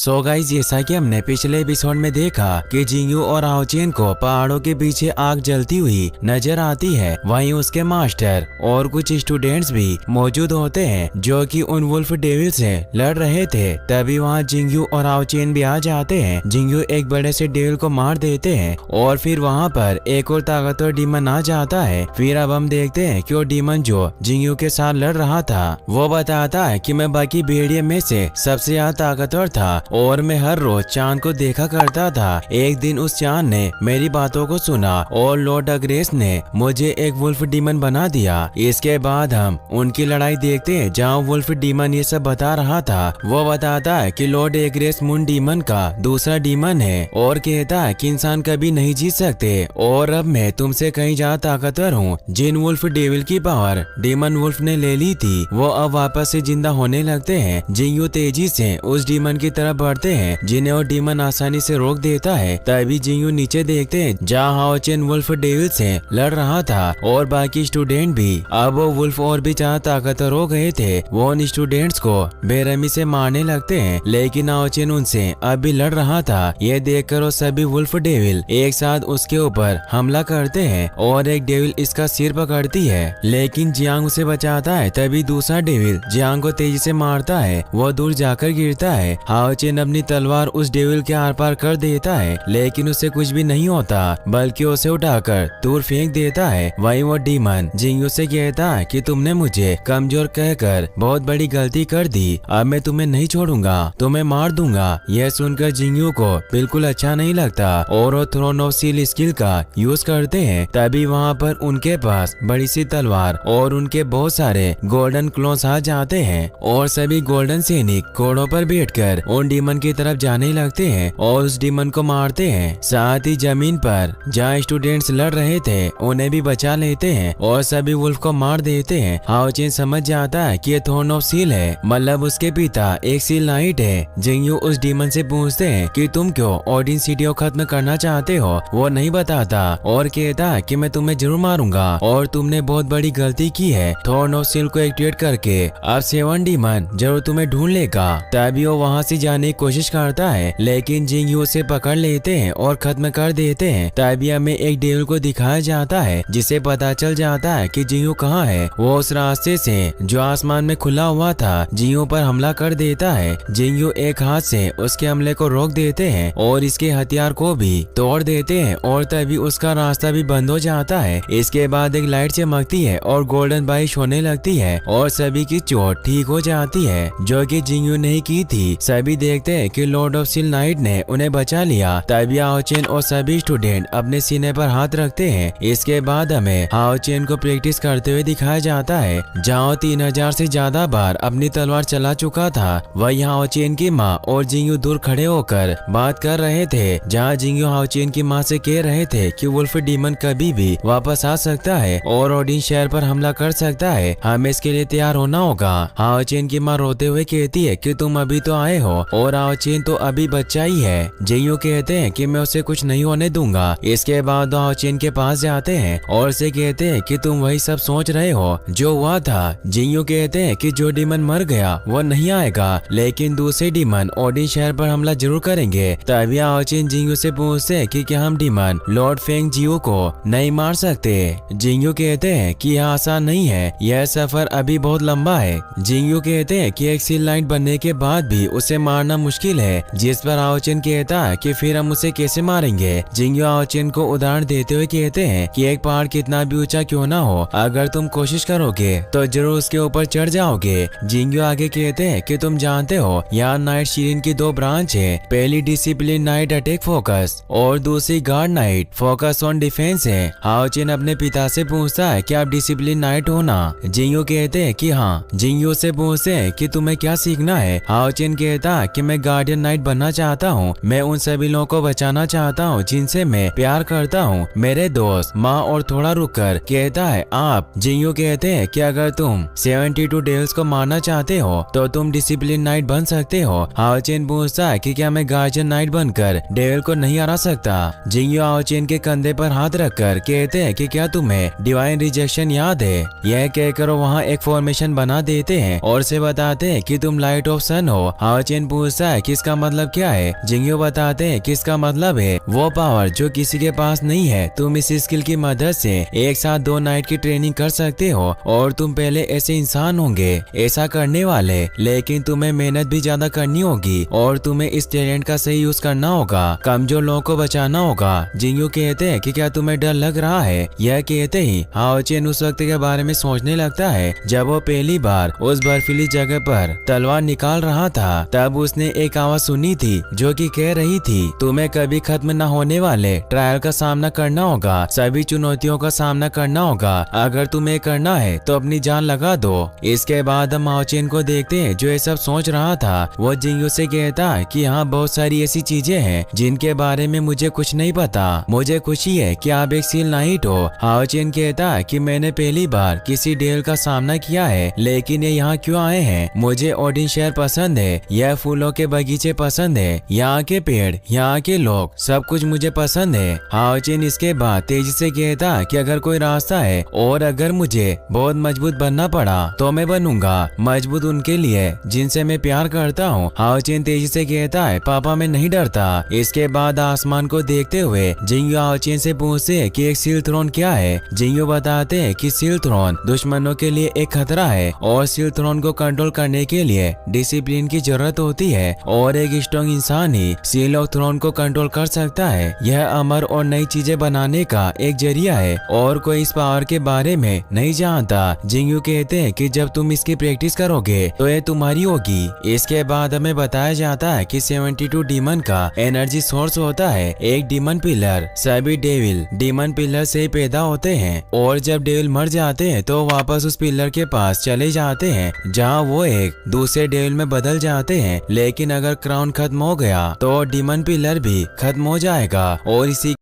So guys, जैसा कि हमने पिछले एपिसोड में देखा कि जिंगयू और हाओचेन को पहाड़ों के पीछे आग जलती हुई नजर आती है। वहीं उसके मास्टर और कुछ स्टूडेंट्स भी मौजूद होते हैं जो कि उन वुल्फ डेविल से लड़ रहे थे। तभी वहां जिंगयू और हाओचेन भी आ जाते हैं। जिंगयू एक बड़े से डेविल को मार देते हैं और फिर वहां पर एक और ताकतवर डीमन आ जाता है। फिर अब हम देखते हैं कि वो डीमन जो जिंगयू के साथ लड़ रहा था वो बताता है कि मैं बाकी भेड़िए में से सबसे ज्यादा ताकतवर था और मैं हर रोज चांद को देखा करता था। एक दिन उस चांद ने मेरी बातों को सुना और लॉर्ड अग्रेस ने मुझे एक वुल्फ डीमन बना दिया। इसके बाद हम उनकी लड़ाई देखते हैं जहाँ वुल्फ डीमन ये सब बता रहा था। वो बताता है कि लॉर्ड एग्रेस मून डीमन का दूसरा डीमन है और कहता है कि इंसान कभी नहीं जीत सकते और अब मैं तुमसे कहीं ज्यादा ताकतवर हूँ। जिन वुल्फ डेविल की पावर डीमन वुल्फ ने ले ली थी वो अब वापस से जिंदा होने लगते हैं। जिंगयू तेजी से उस डीमन की तरफ बढ़ते हैं जिन्हें वो डीमन आसानी से रोक देता है। तभी जिंगयू नीचे देखते हैं जहाँ हाओचेन वुल्फ डेविल से लड़ रहा था और बाकी स्टूडेंट भी। अब वो वुल्फ और भी ज्यादा ताकतवर हो गए थे। वो उन स्टूडेंट्स को बेरहमी से मारने लगते हैं लेकिन हाओचेन उनसे अब भी लड़ रहा था। ये देखकर वो सभी वुल्फ डेविल एक साथ उसके ऊपर हमला करते हैं और एक डेविल इसका सिर पकड़ती है लेकिन जियांग उसे बचाता है। तभी दूसरा डेविल जियांग को तेजी से मारता है। वो दूर जाकर गिरता है। हाओचेन अपनी तलवार उस डेविल के आर पार कर देता है लेकिन उसे कुछ भी नहीं होता बल्कि उसे उठाकर दूर फेंक देता है। वहीं वो डीमन जिंगयू से कहता है कि तुमने मुझे कमजोर कहकर बहुत बड़ी गलती कर दी। अब मैं तुम्हें नहीं छोड़ूंगा, तुम्हें मार दूंगा। यह सुनकर जिंगयू को बिल्कुल अच्छा नहीं लगता और वो थ्रोन ऑफ सील स्किल का यूज करते हैं। तभी वहाँ पर उनके पास बड़ी सी तलवार और उनके बहुत सारे गोल्डन क्लोन्स आ जाते हैं और सभी गोल्डन सैनिक घोड़ों पर बैठकर उन डीमन की तरफ जाने लगते हैं और उस डीमन को मारते हैं। साथ ही जमीन पर जहाँ स्टूडेंट्स लड़ रहे थे उन्हें भी बचा लेते हैं और सभी वुल्फ को मार देते हैं। हाओचेन समझ जाता है कि ये थ्रोन ऑफ सील है, मतलब उसके पिता एक सील नाइट है। जिंगयू उस डीमन से पूछते हैं कि तुम क्यों ओडिन सिटी को खत्म करना चाहते हो। वो नहीं बताता और कहता है कि मैं तुम्हें जरूर मारूंगा और तुमने बहुत बड़ी गलती की है। थ्रोन ऑफ सील को एक्टिवेट करके अब 7 डीमन जरूर तुम्हें ढूंढ लेगा। तभी वो वहाँ से जाने की कोशिश करता है लेकिन जिंगयू उसे पकड़ लेते हैं और खत्म कर देते हैं। तभी हमें एक डेविल को दिखाया जाता है जिसे पता चल जाता है कि जिंगयू कहाँ है। वो उस रास्ते से जो आसमान में खुला हुआ था जिंगयू पर हमला कर देता है। जिंगयू एक हाथ से उसके हमले को रोक देते हैं और इसके हथियार को भी तोड़ देते हैं और तभी उसका रास्ता भी बंद हो जाता है। इसके बाद एक लाइट चमकती है और गोल्डन बारिश होने लगती है और सभी की चोट ठीक हो जाती है जो कि जिंगयू नहीं की थी। सभी देखते हैं कि लॉर्ड ऑफ सील नाइट ने उन्हें बचा लिया। तभी हाओचेन और सभी स्टूडेंट अपने सीने पर हाथ रखते हैं। इसके बाद हमें हाओचेन को प्रैक्टिस करते हुए दिखाया जाता है जहाँ 3000 से ज्यादा बार अपनी तलवार चला चुका था। वही हाओचेन की माँ और जिंगयू दूर खड़े होकर बात कर रहे थे जहाँ जिंगयू हाओचेन की माँ से कह रहे थे कि वुल्फ डीमन कभी भी वापस आ सकता है और ओडिन शहर पर हमला कर सकता है, हमें इसके लिए तैयार होना होगा। हाओचेन की माँ रोते हुए कहती है कि तुम अभी तो आए हो और हाओचेन तो अभी बच्चा ही है। जिंगयू कहते हैं कि मैं उसे कुछ नहीं होने दूंगा। इसके बाद हाओचेन के पास जाते हैं और उसे कहते हैं कि तुम वही सब सोच रहे हो जो हुआ था। जिंगयू कहते हैं कि जो डीमन मर गया वो नहीं आएगा लेकिन दूसरे डीमन ओडिन शहर पर हमला जरूर करेंगे। तभी हाओचेन जिंगयू से पूछते हैं कि क्या हम डीमन लॉर्ड फेंग जियो को नहीं मार सकते। जिंगयू कहते हैं कि यह आसान नहीं है, यह सफर अभी बहुत लंबा है। जिंगयू कहते हैं कि एक सील नाइट बनने के बाद भी उसे मारना मुश्किल है, जिस पर हाओचेन कहता है कि फिर हम उसे कैसे मारेंगे। जिंगयू हाओचेन को उदाहरण देते हुए कहते हैं कि एक पहाड़ कितना भी ऊंचा क्यों ना हो, अगर तुम कोशिश करोगे तो जरूर उसके ऊपर चढ़ जाओगे। जिंगयू आगे कहते हैं कि तुम जानते हो यहाँ नाइट शीरिन की 2 ब्रांच है, पहली डिसिप्लिन नाइट अटैक फोकस और दूसरी guard night focus on defence है। हाओचेन अपने पिता से पूछता है कि आप डिसिप्लिन नाइट हो ना। जिंगयू कहते हैं कि हाँ। जिंगयू से पूछते हैं कि तुम्हें क्या सीखना है। हाओचेन कहता है कि मैं गार्डियन नाइट बनना चाहता हूँ, मैं उन सभी लोगों को बचाना चाहता हूँ जिनसे मैं प्यार करता हूँ, मेरे दोस्त, माँ। और थोड़ा रुककर कहता है आप। जिंगयू कहते हैं कि अगर तुम 72 डेविल्स को मारना चाहते हो तो तुम डिसिप्लिन नाइट बन सकते हो। हाओचेन पूछता है कि क्या मैं गार्जियन नाइट बनकर डेविल को नहीं हरा सकता। जिंगयू हाओचेन के कंधे पर हाथ रखकर कहते हैं कि क्या तुम्हें डिवाइन रिजेक्शन याद है। यह कहकर वहाँ एक फॉर्मेशन बना देते हैं और से बताते हैं कि तुम लाइट ऑफ सन हो। हाओचेन पूछते पूछता है कि इसका मतलब क्या है। जिंगयू बताते हैं कि इसका मतलब है वो पावर जो किसी के पास नहीं है। तुम इस स्किल की मदद से एक साथ 2 नाइट की ट्रेनिंग कर सकते हो और तुम पहले ऐसे इंसान होंगे ऐसा करने वाले, लेकिन तुम्हें मेहनत भी ज्यादा करनी होगी और तुम्हें इस टैलेंट का सही यूज करना होगा। कमजोर लोगों को बचाना होगा। जिंगयू कहते हैं कि क्या तुम्हें डर लग रहा है। यह कहते ही हाओ चेन उस वक्त के बारे में सोचने लगता है जब वो पहली बार उस बर्फीली जगह पर तलवार निकाल रहा था। तब उसने एक आवाज सुनी थी जो कि कह रही थी तुम्हें कभी खत्म न होने वाले ट्रायल का सामना करना होगा, सभी चुनौतियों का सामना करना होगा। अगर तुम्हें करना है तो अपनी जान लगा दो। इसके बाद हम हाओ चेन को देखते हैं जो ये सब सोच रहा था। वो जिंगयू से कहता है कि यहाँ बहुत सारी ऐसी चीजें हैं जिनके बारे में मुझे कुछ नहीं पता। मुझे खुशी है कि आप एक सील नाइट हो। हाओ चेन कहता है कि मैंने पहली बार किसी डेल का सामना किया है, लेकिन ये यहाँ क्यों आए हैं। मुझे ओडिन शहर पसंद है, यह फूलों के बगीचे पसंद है, यहाँ के पेड़, यहाँ के लोग, सब कुछ मुझे पसंद है। हाओ चेन इसके बाद तेजी से कहता कि अगर कोई रास्ता है और अगर मुझे बहुत मजबूत बनना पड़ा तो मैं बनूंगा। मजबूत उनके लिए जिनसे मैं प्यार करता हूँ। हाओ चेन तेजी से कहता है पापा मैं नहीं डरता। इसके बाद आसमान को देखते हुए जिंगयू हाओ चेन से पूछते हैं कि एक सील थ्रोन क्या है। जिंगयू बताते हैं कि सील थ्रोन दुश्मनों के लिए एक खतरा है और सील थ्रोन को कंट्रोल करने के लिए डिसिप्लिन की जरूरत होती है और एक स्ट्रॉन्ग इंसान ही सील ऑफ थ्रोन को कंट्रोल कर सकता है। यह अमर और नई चीजें बनाने का एक जरिया है और कोई इस पावर के बारे में नहीं जानता। जिंगयू कहते हैं कि जब तुम इसकी प्रैक्टिस करोगे तो ये तुम्हारी होगी। इसके बाद हमें बताया जाता है कि 72 डीमन का एनर्जी सोर्स होता है, एक डीमन पिलर। सभी डेविल डीमन पिलर से पैदा होते हैं और जब डेविल मर जाते हैं तो वापस उस पिलर के पास चले जाते हैं जहाँ वो एक दूसरे डेविल में बदल जाते हैं। लेकिन अगर क्राउन खत्म हो गया तो डीमन पिलर भी खत्म हो जाएगा और इसी